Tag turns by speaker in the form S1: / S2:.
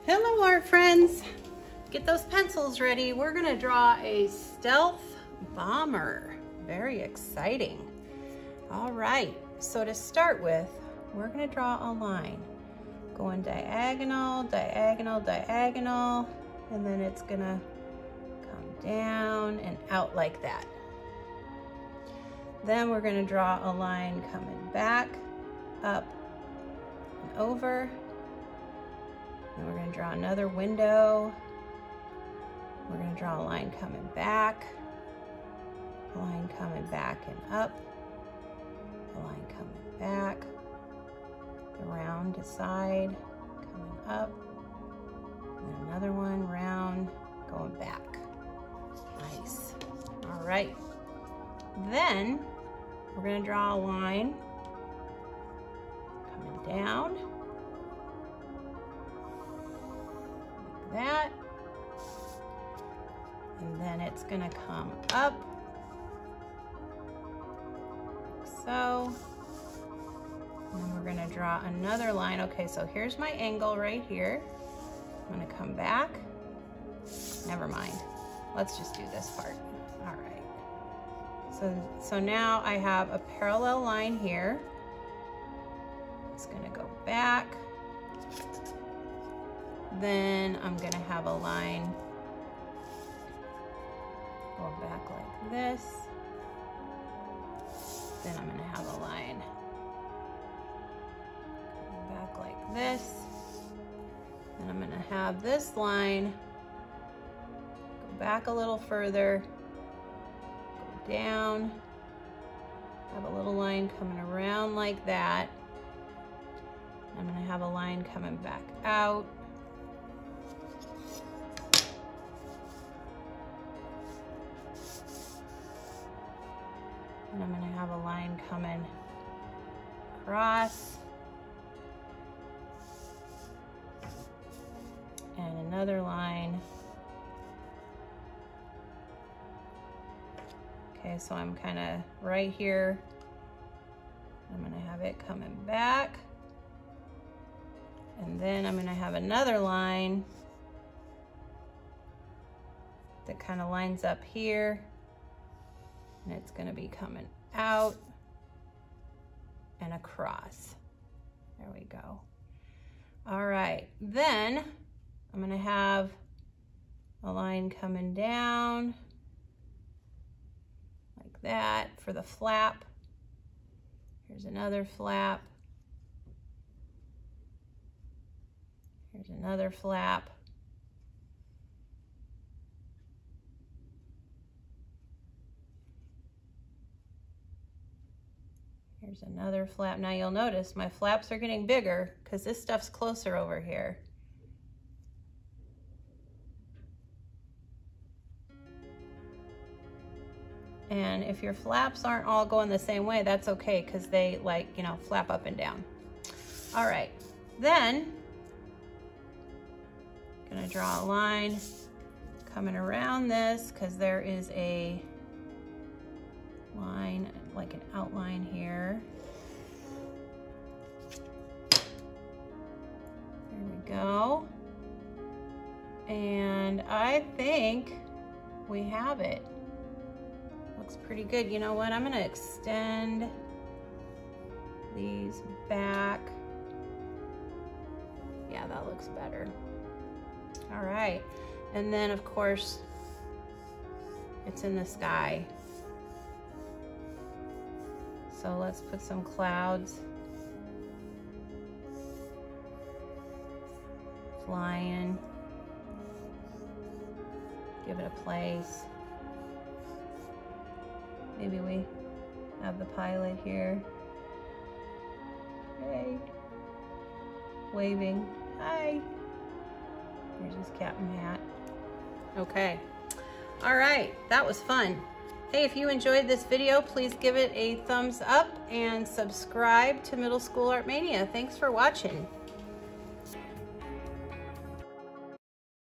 S1: Hello art friends, get those pencils ready. We're gonna draw a stealth bomber. Very exciting. All right, so to start with, we're gonna draw a line going diagonal, diagonal, diagonal, and then it's gonna come down and out like that. Then we're gonna draw a line coming back, up, and over. Then we're going to draw another window. We're going to draw a line coming back, a line coming back and up, a line coming back, around to side, coming up, and then another one round, going back. Nice. All right. Then we're going to draw a line coming down, that, and then it's gonna come up like so, and then we're gonna draw another line. Okay, so here's my angle right here. I'm gonna come back. Never mind, let's just do this part. All right, so now I have a parallel line here. It's gonna go back. Then I'm gonna have a line going back like this. Then I'm gonna have a line going back like this. Then I'm gonna have this line go back a little further, go down, have a little line coming around like that. I'm gonna have a line coming back out. And I'm gonna have a line coming across. And another line. Okay, so I'm kind of right here. I'm gonna have it coming back. And then I'm gonna have another line that kind of lines up here. And it's gonna be coming out and across. There we go. All right, then I'm gonna have a line coming down like that for the flap. Here's another flap. Here's another flap. Here's another flap. Now you'll notice my flaps are getting bigger because this stuff's closer over here. And if your flaps aren't all going the same way, that's okay because they flap up and down. All right, then I'm gonna draw a line coming around this because there is a line, like an outline here. There we go. And I think we have it. Looks pretty good. You know what? I'm gonna extend these back. Yeah, that looks better. All right. And then of course, it's in the sky. So let's put some clouds flying. Give it a place. Maybe we have the pilot here. Hey. Waving. Hi. Here's his captain hat. Okay. All right, that was fun. Hey, if you enjoyed this video, please give it a thumbs up and subscribe to Middle School Art Mania. Thanks for watching.